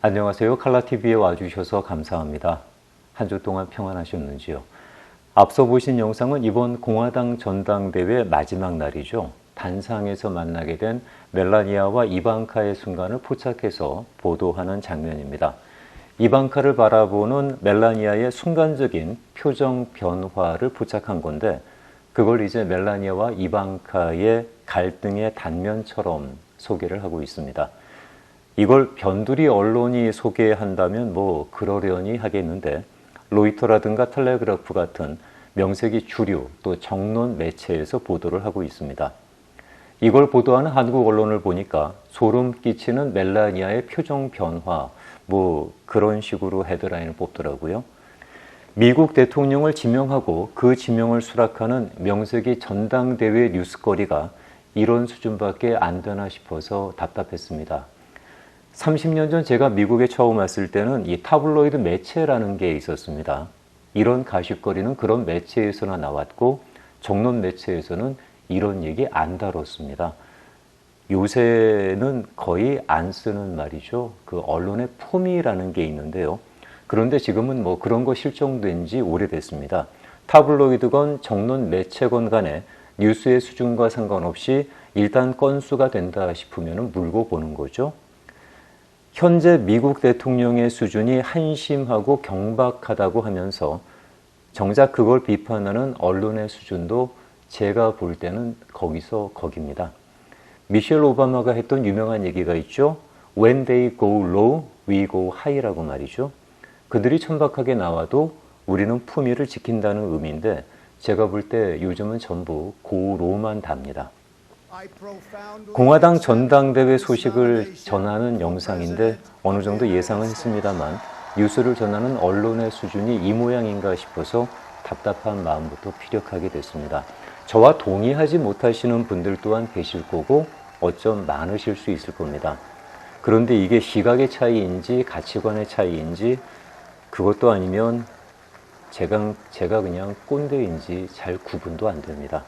안녕하세요. 칼라TV에 와주셔서 감사합니다. 한 주 동안 평안하셨는지요? 앞서 보신 영상은 이번 공화당 전당대회 마지막 날이죠. 단상에서 만나게 된 멜라니아와 이방카의 순간을 포착해서 보도하는 장면입니다. 이방카를 바라보는 멜라니아의 순간적인 표정 변화를 포착한 건데 그걸 이제 멜라니아와 이방카의 갈등의 단면처럼 소개를 하고 있습니다. 이걸 변두리 언론이 소개한다면 뭐 그러려니 하겠는데 로이터라든가 텔레그래프 같은 명색이 주류 또 정론 매체에서 보도를 하고 있습니다. 이걸 보도하는 한국 언론을 보니까 소름 끼치는 멜라니아의 표정 변화 뭐 그런 식으로 헤드라인을 뽑더라고요. 미국 대통령을 지명하고 그 지명을 수락하는 명색이 전당대회 뉴스거리가 이런 수준밖에 안 되나 싶어서 답답했습니다. 30년 전 제가 미국에 처음 왔을 때는 이 타블로이드 매체라는 게 있었습니다. 이런 가십거리는 그런 매체에서나 나왔고 정론 매체에서는 이런 얘기 안 다뤘습니다. 요새는 거의 안 쓰는 말이죠. 그 언론의 품위라는 게 있는데요. 그런데 지금은 뭐 그런 거 실종된 지 오래됐습니다. 타블로이드건 정론 매체건 간에 뉴스의 수준과 상관없이 일단 건수가 된다 싶으면 물고 보는 거죠. 현재 미국 대통령의 수준이 한심하고 경박하다고 하면서 정작 그걸 비판하는 언론의 수준도 제가 볼 때는 거기서 거깁니다. 미셸 오바마가 했던 유명한 얘기가 있죠. When they go low, we go high라고 말이죠. 그들이 천박하게 나와도 우리는 품위를 지킨다는 의미인데 제가 볼 때 요즘은 전부 고로만 답니다. 공화당 전당대회 소식을 전하는 영상인데 어느 정도 예상은 했습니다만 뉴스를 전하는 언론의 수준이 이 모양인가 싶어서 답답한 마음부터 피력하게 됐습니다. 저와 동의하지 못하시는 분들 또한 계실 거고 어쩜 많으실 수 있을 겁니다. 그런데 이게 시각의 차이인지 가치관의 차이인지 그것도 아니면 제가 그냥 꼰대인지 잘 구분도 안 됩니다.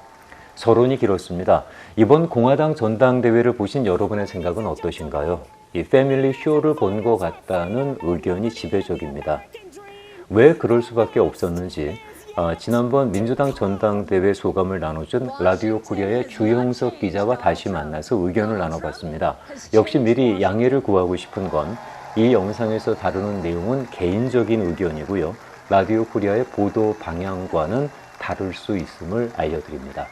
서론이 길었습니다. 이번 공화당 전당대회를 보신 여러분의 생각은 어떠신가요? 이 패밀리 쇼를 본 것 같다는 의견이 지배적입니다. 왜 그럴 수밖에 없었는지 지난번 민주당 전당대회 소감을 나눠준 라디오 코리아의 주형석 기자와 다시 만나서 의견을 나눠봤습니다. 역시 미리 양해를 구하고 싶은 건 이 영상에서 다루는 내용은 개인적인 의견이고요. 라디오 코리아의 보도 방향과는 다를 수 있음을 알려드립니다.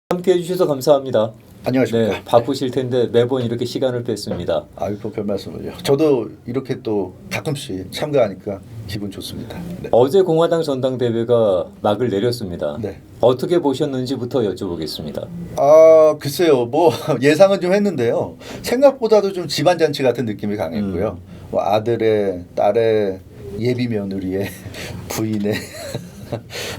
함께 해주셔서 감사합니다. 안녕하십니까. 네, 바쁘실 텐데 매번 이렇게 시간을 뺐습니다. 아이고 별 말씀을요. 저도 이렇게 또 가끔씩 참가하니까 기분 좋습니다. 네. 어제 공화당 전당대회가 막을 내렸습니다. 네. 어떻게 보셨는지부터 여쭤보겠습니다. 글쎄요. 뭐 예상은 좀 했는데요. 생각보다도 좀 집안 잔치 같은 느낌이 강했고요. 뭐 아들의, 딸의, 예비 며느리의, 부인의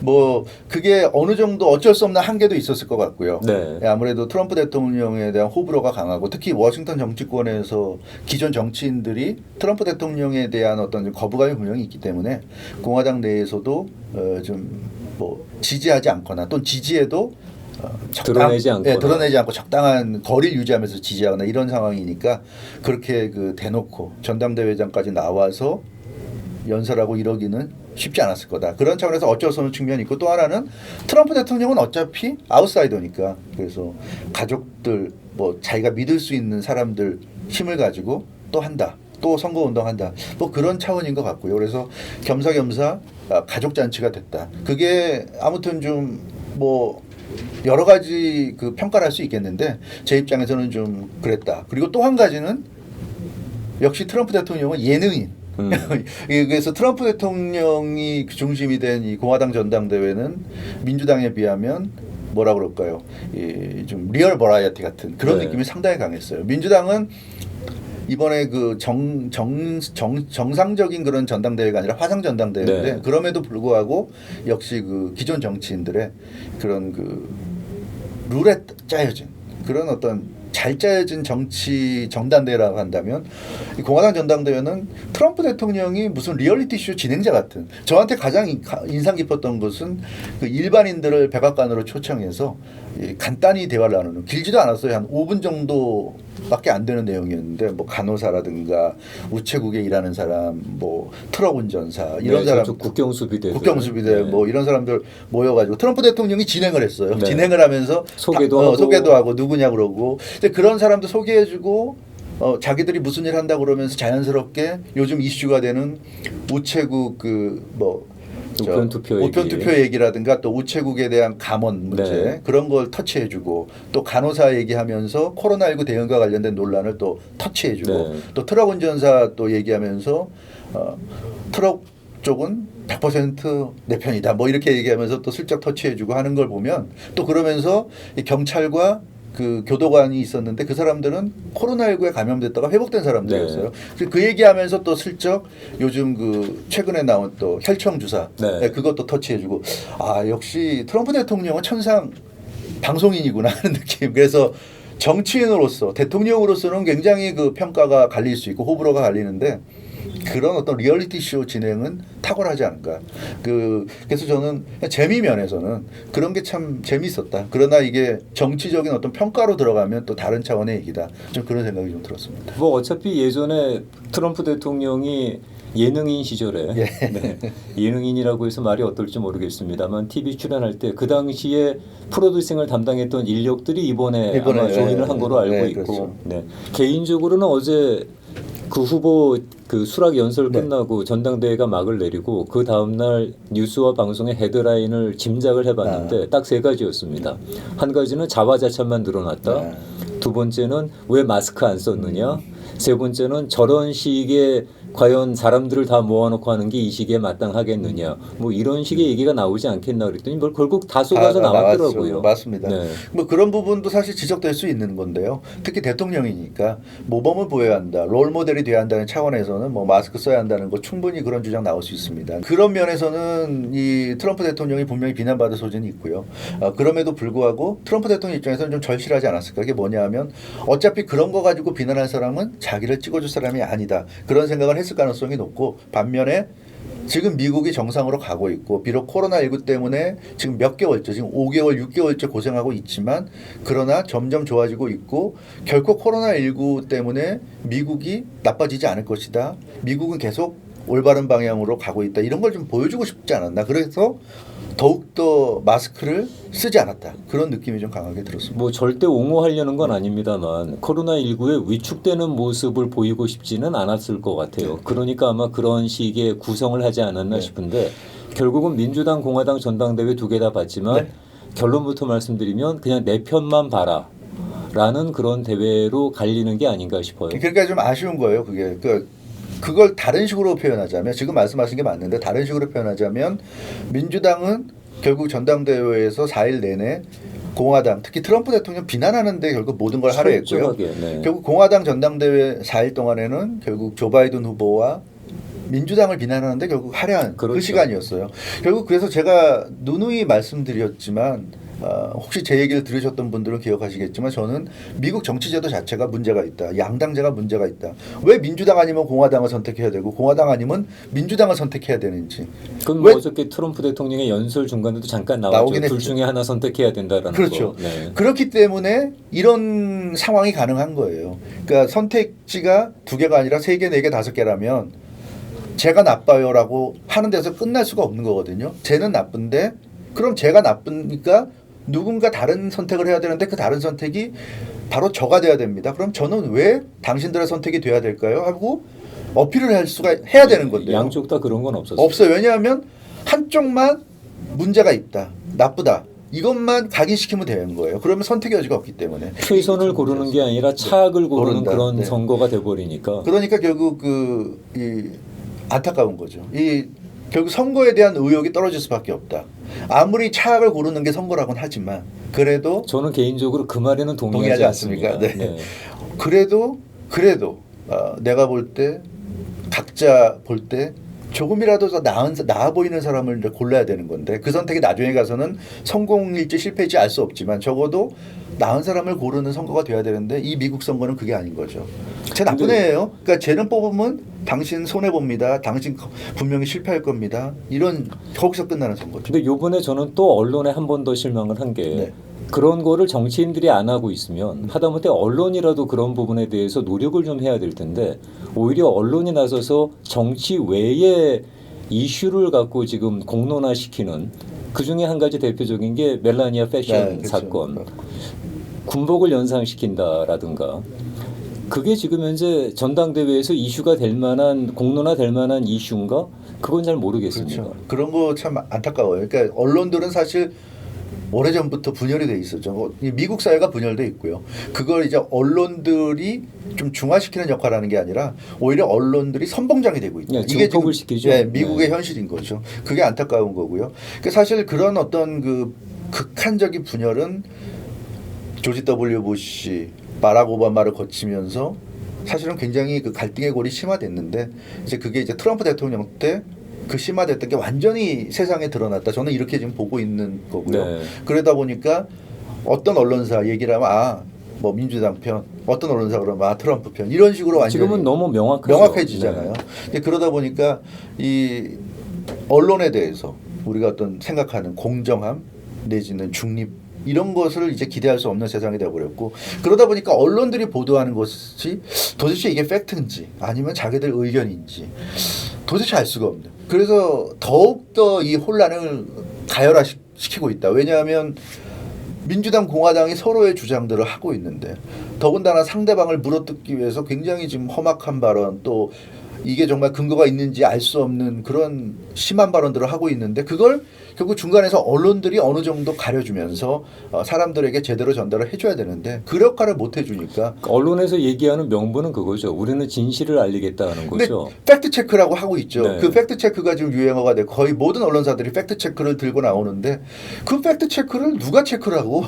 뭐 그게 어느 정도 어쩔 수 없는 한계도 있었을 것 같고요. 네. 아무래도 트럼프 대통령에 대한 호불호가 강하고 특히 워싱턴 정치권에서 기존 정치인들이 트럼프 대통령에 대한 어떤 거부감이 분명히 있기 때문에 공화당 내에서도 좀 뭐 지지하지 않거나 또는 지지해도 드러내지 않거나. 드러내지 않고 적당한 거리를 유지하면서 지지하거나 이런 상황이니까 그렇게 대놓고 전당대회장까지 나와서 연설하고 이러기는 쉽지 않았을 거다. 그런 차원에서 어쩔 수 없는 측면이 있고 또 하나는 트럼프 대통령은 어차피 아웃사이더니까 그래서 가족들 뭐 자기가 믿을 수 있는 사람들 힘을 가지고 또 한다. 또 선거운동한다. 뭐 그런 차원인 것 같고요. 그래서 겸사겸사 가족잔치가 됐다. 그게 아무튼 좀 뭐 여러 가지 평가를 할 수 있겠는데 제 입장에서는 좀 그랬다. 그리고 또 한 가지는 역시 트럼프 대통령은 예능인. 그래서 트럼프 대통령이 중심이 된 이 공화당 전당대회는 민주당에 비하면 뭐라 그럴까요? 좀 리얼 버라이어티 같은 그런 느낌이 상당히 강했어요. 민주당은 이번에 정상적인 그런 전당대회가 아니라 화상 전당대회인데 네. 그럼에도 불구하고 역시 기존 정치인들의 그런 룰에 짜여진 그런 어떤 잘 짜여진 정치 정당대회라고 한다면 이 공화당 전당대회는 트럼프 대통령이 무슨 리얼리티 쇼 진행자 같은 저한테 가장 인상 깊었던 것은 일반인들을 백악관으로 초청해서 간단히 대화를 나누는 길지도 않았어요. 한 5분 정도밖에 안 되는 내용이었는데 뭐 간호사라든가 우체국에 일하는 사람, 뭐 트럭 운전사 이런 사람, 국경수비대 뭐 이런 사람들 모여가지고 트럼프 대통령이 진행을 했어요. 네. 진행을 하면서 소개도 하고 누구냐 그러고 이제 그런 사람도 소개해주고 자기들이 무슨 일 한다 그러면서 자연스럽게 요즘 이슈가 되는 우체국 우편 투표 얘기라든가 또 우체국에 대한 감원 문제 네. 그런 걸 터치해주고 또 간호사 얘기하면서 코로나19 대응과 관련된 논란을 또 터치해주고 네. 또 트럭 운전사 또 얘기하면서 트럭 쪽은 100% 내 편이다 뭐 이렇게 얘기하면서 또 슬쩍 터치해주고 하는 걸 보면 또 그러면서 이 경찰과 그 교도관이 있었는데 그 사람들은 코로나19에 감염됐다가 회복된 사람들이었어요. 네. 그 얘기하면서 또 슬쩍 요즘 그 최근에 나온 또 혈청 주사 네. 그것도 터치해주고 아 역시 트럼프 대통령은 천상 방송인이구나 하는 느낌. 그래서 정치인으로서 대통령으로서는 굉장히 그 평가가 갈릴 수 있고 호불호가 갈리는데 그런 어떤 리얼리티 쇼 진행은 탁월하지 않을까. 그래서 저는 재미 면에서는 그런 게 참 재미있었다. 그러나 이게 정치적인 어떤 평가로 들어가면 또 다른 차원의 얘기다. 좀 그런 생각이 좀 들었습니다. 뭐 어차피 예전에 트럼프 대통령이 예능인 시절에 네. 예능인이라고 해서 말이 어떨지 모르겠습니다만 TV 출연할 때 그 당시에 프로듀싱을 담당했던 인력들이 이번에 아마 조인을 한 거로 알고 있고 그렇죠. 네. 개인적으로는 어제 그 후보 그 수락 연설 끝나고 전당대회가 막을 내리고 그 다음날 뉴스와 방송의 헤드라인을 짐작을 해봤는데 딱 세 가지였습니다. 한 가지는 자화자찬만 늘어났다. 두 번째는 왜 마스크 안 썼느냐. 세 번째는 저런 시기에 과연 사람들을 다 모아놓고 하는 게 이 시기에 마땅하겠느냐. 뭐 이런 식의 얘기가 나오지 않겠나 그랬더니 뭘 결국 다 속아서 나왔더라고요. 맞습니다. 네. 뭐 그런 부분도 사실 지적될 수 있는 건데요. 특히 대통령이니까 모범을 보여야 한다. 롤 모델이 돼야 한다는 차원에서는 뭐 마스크 써야 한다는 거 충분히 그런 주장 나올 수 있습니다. 그런 면에서는 이 트럼프 대통령이 분명히 비난받을 소진이 있고요. 그럼에도 불구하고 트럼프 대통령 입장에서는 좀 절실하지 않았을까. 그게 뭐냐 하면 어차피 그런 거 가지고 비난할 사람은 자기를 찍어줄 사람이 아니다. 그런 생각을 했을 가능성이 높고 반면에 지금 미국이 정상으로 가고 있고 비록 코로나19 때문에 지금 몇 개월째 지금 5개월 6개월째 고생하고 있지만 그러나 점점 좋아지고 있고 결코 코로나19 때문에 미국이 나빠지지 않을 것이다. 미국은 계속 올바른 방향으로 가고 있다. 이런 걸 좀 보여주고 싶지 않았나. 그래서 더욱더 마스크를 쓰지 않았다. 그런 느낌이 좀 강하게 들었습니다. 뭐 절대 옹호하려는 건 아닙니다만 코로나19에 위축되는 모습을 보이고 싶지는 않았을 것 같아요. 그러니까 아마 그런 식의 구성을 하지 않았나 싶은데 결국은 민주당 공화당 전당대회 두 개 다 봤지만 결론부터 말씀드리면 그냥 내 편만 봐라 라는 그런 대회로 갈리는 게 아닌가 싶어요. 그러니까 좀 아쉬운 거예요. 그걸 다른 식으로 표현하자면 지금 말씀하신 게 맞는데 다른 식으로 표현하자면 민주당은 결국 전당대회에서 4일 내내 공화당 특히 트럼프 대통령 비난하는데 결국 모든 걸 하려 했고요. 결국 공화당 전당대회 4일 동안에는 결국 조 바이든 후보와 민주당을 비난하는데 결국 할애한 그 시간이었어요. 결국 그래서 제가 누누이 말씀드렸지만 혹시 제 얘기를 들으셨던 분들은 기억하시겠지만 저는 미국 정치제도 자체가 문제가 있다. 양당제가 문제가 있다. 왜 민주당 아니면 공화당을 선택해야 되고 공화당 아니면 민주당을 선택해야 되는지. 그럼 뭐 어저께 트럼프 대통령의 연설 중간에도 잠깐 나왔죠. 둘 중에 하나 선택해야 된다라는 그렇죠. 거. 네. 그렇기 때문에 이런 상황이 가능한 거예요. 그러니까 선택지가 2개가 아니라 3개, 4개, 5개라면 제가 나빠요라고 하는 데서 끝날 수가 없는 거거든요. 쟤는 나쁜데 그럼 제가 나쁘니까 누군가 다른 선택을 해야 되는데 그 다른 선택이 바로 저가 돼야 됩니다. 그럼 저는 왜 당신들의 선택이 돼야 될까요? 하고 어필을 해야 되는 건데요. 양쪽 다 그런 건 없었어요. 없어요. 왜냐하면 한쪽만 문제가 있다. 나쁘다. 이것만 각인시키면 되는 거예요. 그러면 선택 여지가 없기 때문에. 최선을 고르는 게 아니라 차악을 고르는 그런 선거가 돼버리니까. 그러니까 결국 안타까운 거죠. 결국 선거에 대한 의욕이 떨어질 수밖에 없다. 아무리 차악을 고르는 게 선거라고는 하지만 그래도 저는 개인적으로 그 말에는 동의하지 않습니다. 네. 네. 그래도 내가 볼 때 각자 볼 때 조금이라도 더 나아 보이는 사람을 이제 골라야 되는 건데 그 선택이 나중에 가서는 성공일지 실패일지 알 수 없지만 적어도 나은 사람을 고르는 선거가 돼야 되는데 이 미국 선거는 그게 아닌 거죠. 쟤 나쁜 애예요. 그러니까 쟤는 뽑으면 당신 손해 봅니다. 당신 분명히 실패할 겁니다. 이런 거기서 끝나는 선거죠. 근데 이번에 저는 또 언론에 한 번 더 실망을 한 게 그런 거를 정치인들이 안 하고 있으면 하다못해 언론이라도 그런 부분에 대해서 노력을 좀 해야 될 텐데 오히려 언론이 나서서 정치 외의 이슈를 갖고 지금 공론화시키는 그중에 한 가지 대표적인 게 멜라니아 패션 네, 그렇죠. 사건. 군복을 연상시킨다라든가 그게 지금 현재 전당대회에서 이슈가 될 만한 공론화될 만한 이슈인가? 그건 잘 모르겠습니다. 그렇죠. 그런 거 참 안타까워요. 그러니까 언론들은 사실 오래전부터 분열이 돼 있었죠. 이 미국 사회가 분열돼 있고요. 그걸 이제 언론들이 좀 중화시키는 역할을 하는 게 아니라 오히려 언론들이 선봉장이 되고 있다. 네, 이게 증폭을 지금 시키죠. 예, 미국의 네. 현실인 거죠. 그게 안타까운 거고요. 그러니까 사실 그런 어떤 그 극한적인 분열은 조지 W 부시, 바락 오바마를 거치면서 사실은 굉장히 그 갈등의 골이 심화됐는데 이제 그게 이제 트럼프 대통령 때 그 심화됐던 게 완전히 세상에 드러났다. 저는 이렇게 지금 보고 있는 거고요. 네. 그러다 보니까 어떤 언론사 얘기를 하면 뭐 민주당 편, 어떤 언론사 그러면 트럼프 편 이런 식으로 완전히 지금은 너무 명확해지잖아요. 네. 근데 그러다 보니까 이 언론에 대해서 우리가 어떤 생각하는 공정함 내지는 중립 이런 것을 이제 기대할 수 없는 세상이 되어버렸고 그러다 보니까 언론들이 보도하는 것이 도대체 이게 팩트인지 아니면 자기들 의견인지 도대체 알 수가 없는. 그래서 더욱더 이 혼란을 가열화시키고 있다. 왜냐하면 민주당 공화당이 서로의 주장들을 하고 있는데 더군다나 상대방을 물어뜯기 위해서 굉장히 지금 험악한 발언 또 이게 정말 근거가 있는지 알 수 없는 그런 심한 발언들을 하고 있는데 그걸 결국 중간에서 언론들이 어느 정도 가려주면서 사람들에게 제대로 전달을 해줘야 되는데 그 역할을 못 해주니까 언론에서 얘기하는 명분은 그거죠. 우리는 진실을 알리겠다는 근데 거죠. 팩트 체크라고 하고 있죠. 네. 그 팩트 체크가 지금 유행어가 되고 거의 모든 언론사들이 팩트 체크를 들고 나오는데 그 팩트 체크를 누가 체크를 하고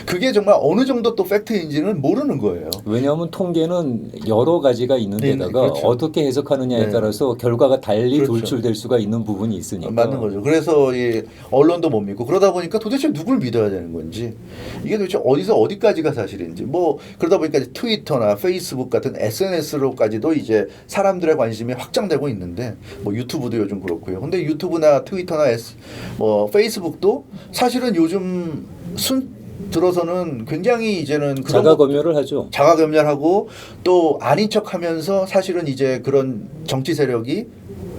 그게 정말 어느 정도 또 팩트인지는 모르는 거예요. 왜냐하면 통계는 여러 가지가 있는 네, 데다가 그렇죠. 어떻게 해석하느냐에 네. 따라서 결과가 달리 그렇죠. 돌출될 수가 있는 부분이 있으니까. 맞는 거죠. 그래서 이 언론도 못 믿고 그러다 보니까 도대체 누굴 믿어야 되는 건지 이게 도대체 어디서 어디까지가 사실인지 뭐 그러다 보니까 이제 트위터나 페이스북 같은 SNS로까지도 이제 사람들의 관심이 확장되고 있는데 뭐 유튜브도 요즘 그렇고요. 근데 유튜브나 트위터나 뭐 페이스북도 사실은 요즘 들어서는 굉장히 이제는 그런 자가검열을 하죠. 자가검열하고 또 아닌 척하면서 사실은 이제 그런 정치 세력이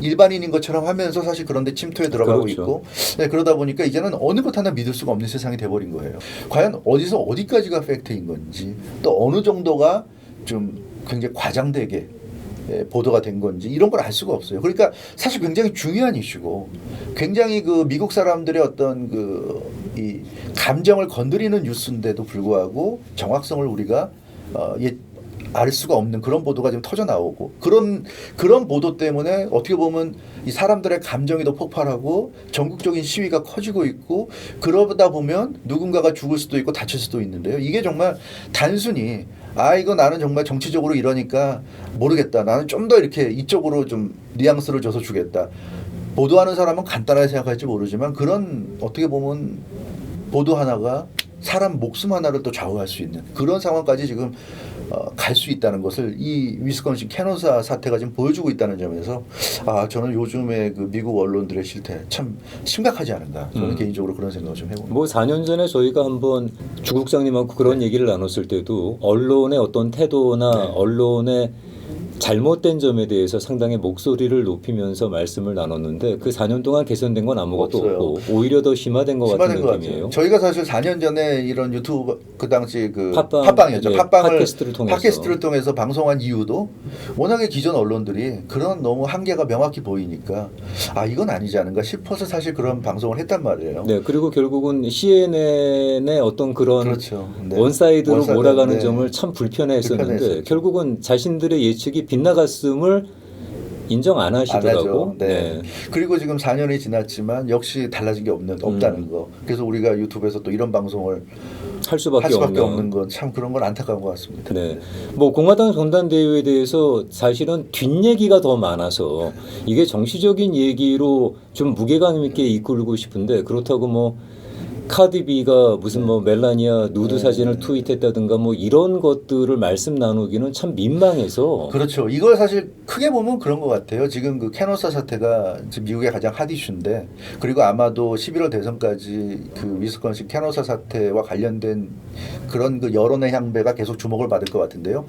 일반인인 것처럼 하면서 사실 그런데 침투에 들어가고 그렇죠. 있고 네, 그러다 보니까 이제는 어느 것 하나 믿을 수가 없는 세상이 돼버린 거예요. 과연 어디서 어디까지가 팩트인 건지 또 어느 정도가 좀 굉장히 과장되게 보도가 된 건지 이런 걸 알 수가 없어요. 그러니까 사실 굉장히 중요한 이슈고 굉장히 그 미국 사람들의 어떤 그 이 감정을 건드리는 뉴스인데도 불구하고 정확성을 우리가 알 수가 없는 그런 보도가 지금 터져 나오고 그런 보도 때문에 어떻게 보면 이 사람들의 감정이 더 폭발하고 전국적인 시위가 커지고 있고 그러다 보면 누군가가 죽을 수도 있고 다칠 수도 있는데요. 이게 정말 단순히 이거 나는 정말 정치적으로 이러니까 모르겠다. 나는 좀 더 이렇게 이쪽으로 좀 뉘앙스를 줘서 주겠다. 보도하는 사람은 간단하게 생각할지 모르지만 그런 어떻게 보면 보도 하나가 사람 목숨 하나를 또 좌우할 수 있는 그런 상황까지 지금 갈 수 있다는 것을 이 위스콘신 캐논사 사태가 지금 보여주고 있다는 점에서 저는 요즘에 그 미국 언론들의 실태 참 심각하지 않은가 저는 개인적으로 그런 생각을 좀 해봅니다. 뭐 4년 전에 저희가 한번 주국장님하고 그런 얘기를 나눴을 때도 언론의 어떤 태도나 언론의 잘못된 점에 대해서 상당히 목소리를 높이면서 말씀을 나눴는데 그 4년 동안 개선된 건 아무것도 없어요. 없고 오히려 더 심화된 것 같은 것 느낌이에요. 같아요. 저희가 사실 4년 전에 이런 유튜브 그 당시 그 팟빵이었죠. 팟빵을 팟캐스트를 통해서 방송한 이유도 워낙에 기존 언론들이 그런 너무 한계가 명확히 보이니까 이건 아니지 않은가 싶어서 사실 그런 방송을 했단 말이에요. 네, 그리고 결국은 CNN의 어떤 그런 그렇죠. 네. 원사이드로 몰아가는 네. 점을 참 불편해했었는데 불편했었죠. 결국은 자신들의 예측이 빗나갔음을 인정 안 하시더라고. 안 하죠. 네. 그리고 지금 4년이 지났지만 역시 달라진 게 없다는 거. 그래서 우리가 유튜브에서 또 이런 방송을 할 수밖에 없는 건 참 그런 건 안타까운 것 같습니다. 네. 뭐 공화당 전당대회에 대해서 사실은 뒷얘기가 더 많아서 이게 정치적인 얘기로 좀 무게감 있게 이끌고 싶은데 그렇다고 뭐 카디비가 무슨 뭐 멜라니아 누드 사진을 트윗했다든가 뭐 이런 것들을 말씀 나누기는 참 민망해서. 그렇죠. 이걸 사실 크게 보면 그런 것 같아요. 지금 그 캐노사 사태가 지금 미국의 가장 핫 이슈인데, 그리고 아마도 11월 대선까지 그 위스콘신 캐노사 사태와 관련된 그런 그 여론의 향배가 계속 주목을 받을 것 같은데요.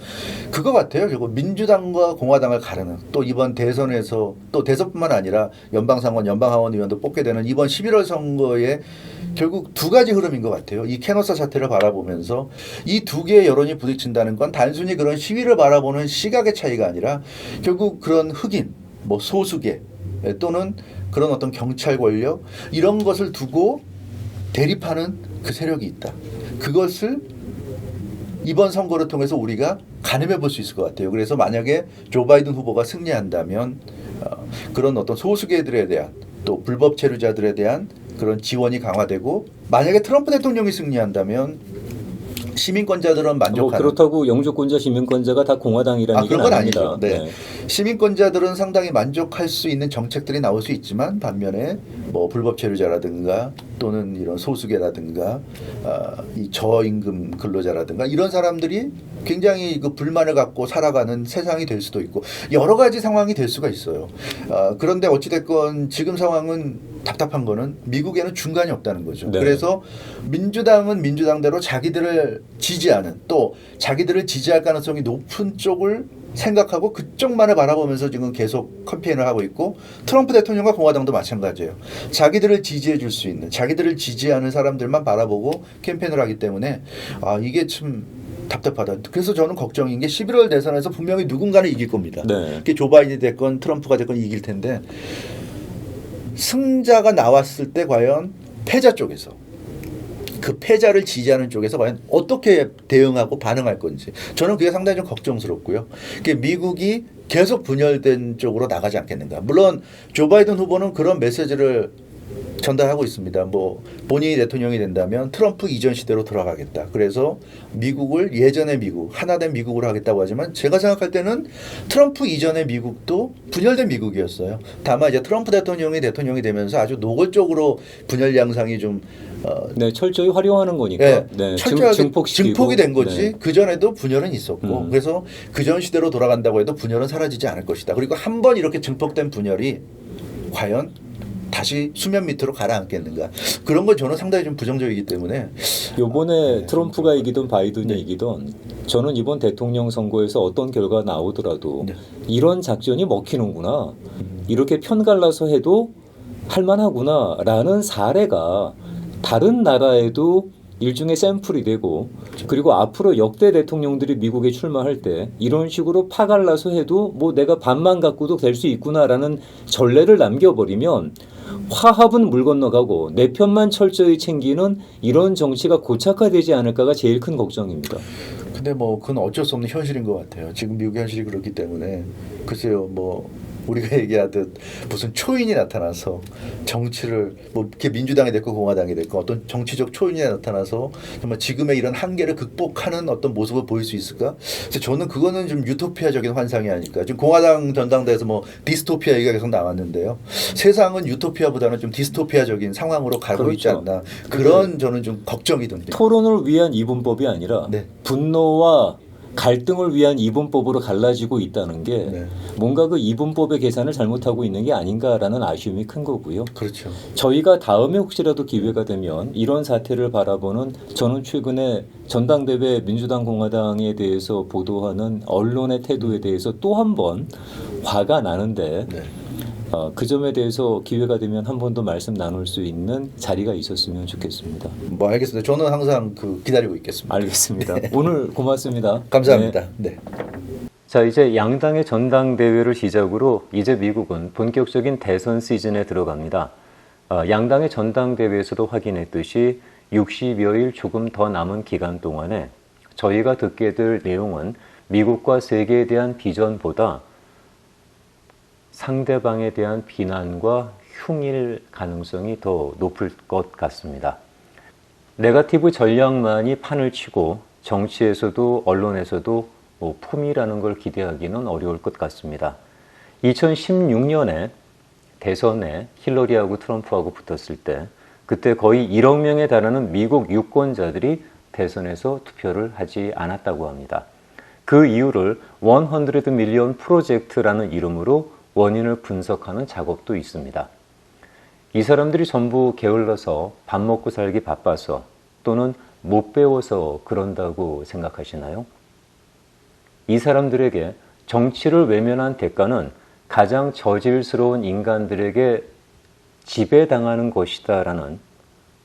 그거 같아요. 결국 민주당과 공화당을 가르는, 또 이번 대선에서, 또 대선뿐만 아니라 연방상원, 연방하원 의원도 뽑게 되는 이번 11월 선거에 결국 두 가지 흐름인 것 같아요. 이 캐노사 사태를 바라보면서 이 두 개의 여론이 부딪힌다는 건 단순히 그런 시위를 바라보는 시각의 차이가 아니라 결국 그런 흑인, 뭐 소수계 또는 그런 어떤 경찰 권력 이런 것을 두고 대립하는 그 세력이 있다. 그것을 이번 선거를 통해서 우리가 가늠해 볼 수 있을 것 같아요. 그래서 만약에 조 바이든 후보가 승리한다면 그런 어떤 소수계들에 대한, 또 불법 체류자들에 대한 그런 지원이 강화되고, 만약에 트럼프 대통령이 승리한다면 시민권자들은 만족하는. 그렇다고 영주권자, 시민권자가 다 공화당이라는 얘기는 그런 건 아닙니다. 아니죠. 네. 시민권자들은 상당히 만족할 수 있는 정책들이 나올 수 있지만, 반면에 뭐 불법 체류자라든가 또는 이런 소수계라든가 이 저임금 근로자라든가 이런 사람들이 굉장히 그 불만을 갖고 살아가는 세상이 될 수도 있고 여러 가지 상황이 될 수가 있어요. 그런데 어찌됐건 지금 상황은 답답한 거는 미국에는 중간이 없다는 거죠. 네. 그래서 민주당은 민주당대로 자기들을 지지하는, 또 자기들을 지지할 가능성이 높은 쪽을 생각하고 그쪽만을 바라보면서 지금 계속 캠페인을 하고 있고, 트럼프 대통령과 공화당도 마찬가지예요. 자기들을 지지해 줄 수 있는, 자기들을 지지하는 사람들만 바라보고 캠페인을 하기 때문에 이게 참 답답하다. 그래서 저는 걱정인 게 11월 대선에서 분명히 누군가는 이길 겁니다. 네. 그게 조 바이든이 됐건 트럼프가 됐건 이길 텐데, 승자가 나왔을 때 과연 패자 쪽에서, 그 패자를 지지하는 쪽에서 과연 어떻게 대응하고 반응할 건지 저는 그게 상당히 좀 걱정스럽고요. 그게 미국이 계속 분열된 쪽으로 나가지 않겠는가. 물론 조 바이든 후보는 그런 메시지를 전달하고 있습니다. 뭐 본인이 대통령이 된다면 트럼프 이전 시대로 돌아가겠다. 그래서 미국을 예전의 미국, 하나된 미국으로 하겠다고 하지만, 제가 생각할 때는 트럼프 이전의 미국도 분열된 미국이었어요. 다만 이제 트럼프 대통령이 되면서 아주 노골적으로 분열 양상이 좀 네, 철저히 활용하는 거니까. 네, 철저하게 증폭시키고. 증폭이 된 거지. 네. 그 전에도 분열은 있었고, 그래서 그전 시대로 돌아간다고 해도 분열은 사라지지 않을 것이다. 그리고 한 번 이렇게 증폭된 분열이 과연 다시 수면 밑으로 가라앉겠는가. 그런 건 저는 상당히 좀 부정적이기 때문에. 요번에 트럼프가 이기든 바이든이 이기든 저는 이번 대통령 선거에서 어떤 결과가 나오더라도 이런 작전이 먹히는구나. 이렇게 편갈라서 해도 할만하구나라는 사례가 다른 나라에도 일종의 샘플이 되고, 그리고 앞으로 역대 대통령들이 미국에 출마할 때 이런 식으로 파갈라서 해도 뭐 내가 반만 갖고도 될 수 있구나라는 전례를 남겨버리면 화합은 물 건너가고 내 편만 철저히 챙기는 이런 정치가 고착화되지 않을까가 제일 큰 걱정입니다. 근데 뭐 그건 어쩔 수 없는 현실인 것 같아요. 지금 미국의 현실이 그렇기 때문에. 글쎄요, 뭐 우리가 얘기하듯 무슨 초인이 나타나서 정치를, 뭐 이렇게 민주당이 됐고 공화당이 됐고 어떤 정치적 초인이 나타나서 정말 지금의 이런 한계를 극복하는 어떤 모습을 보일 수 있을까? 그래서 저는 그거는 좀 유토피아적인 환상이 아닐까. 지금 공화당 전당대회에서 뭐 디스토피아 얘기가 계속 나왔는데요. 세상은 유토피아보다는 좀 디스토피아적인 상황으로 가고 그렇죠. 있지 않나. 그런 저는 좀 걱정이 듭니다. 토론을 위한 이분법이 아니라 네. 분노와 갈등을 위한 이분법으로 갈라지고 있다는 게 네. 뭔가 그 이분법의 계산을 잘못하고 있는 게 아닌가라는 아쉬움이 큰 거고요. 그렇죠. 저희가 다음에 혹시라도 기회가 되면 이런 사태를 바라보는, 저는 최근에 전당대회 민주당 공화당에 대해서 보도하는 언론의 태도에 대해서 또 한 번 화가 나는데 네. 그 점에 대해서 기회가 되면 한 번 더 말씀 나눌 수 있는 자리가 있었으면 좋겠습니다. 뭐 알겠습니다. 저는 항상 기다리고 있겠습니다. 알겠습니다. 오늘 고맙습니다. 감사합니다. 네. 자, 이제 양당의 전당대회를 시작으로 이제 미국은 본격적인 대선 시즌에 들어갑니다. 양당의 전당대회에서도 확인했듯이 60여일 조금 더 남은 기간 동안에 저희가 듣게 될 내용은 미국과 세계에 대한 비전보다 상대방에 대한 비난과 흉일 가능성이 더 높을 것 같습니다. 네거티브 전략만이 판을 치고 정치에서도 언론에서도 폼이라는 걸 기대하기는 어려울 것 같습니다. 2016년에 대선에 힐러리하고 트럼프하고 붙었을 때 그때 거의 1억 명에 달하는 미국 유권자들이 대선에서 투표를 하지 않았다고 합니다. 그 이유를 100 밀리언 프로젝트라는 이름으로 원인을 분석하는 작업도 있습니다. 이 사람들이 전부 게을러서 밥 먹고 살기 바빠서 또는 못 배워서 그런다고 생각하시나요? 이 사람들에게 정치를 외면한 대가는 가장 저질스러운 인간들에게 지배당하는 것이다라는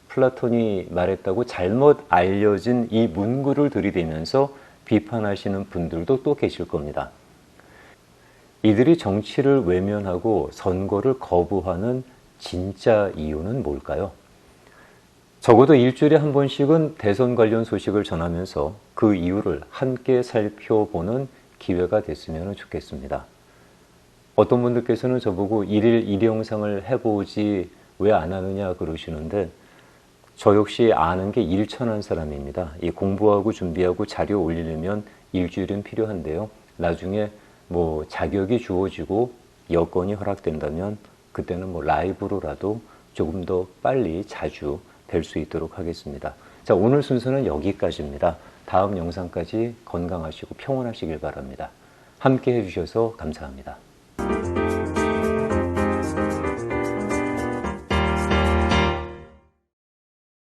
플라톤이 말했다고 잘못 알려진 이 문구를 들이대면서 비판하시는 분들도 또 계실 겁니다. 이들이 정치를 외면하고 선거를 거부하는 진짜 이유는 뭘까요? 적어도 일주일에 한 번씩은 대선 관련 소식을 전하면서 그 이유를 함께 살펴보는 기회가 됐으면 좋겠습니다. 어떤 분들께서는 저보고 일일 1영상을 해보지 왜 안 하느냐 그러시는데 저 역시 아는 게 일천한 사람입니다. 이 공부하고 준비하고 자료 올리려면 일주일은 필요한데요. 나중에 뭐 자격이 주어지고 여건이 허락된다면 그때는 뭐 라이브로라도 조금 더 빨리 자주 될 수 있도록 하겠습니다. 자, 오늘 순서는 여기까지입니다. 다음 영상까지 건강하시고 평온하시길 바랍니다. 함께 해주셔서 감사합니다.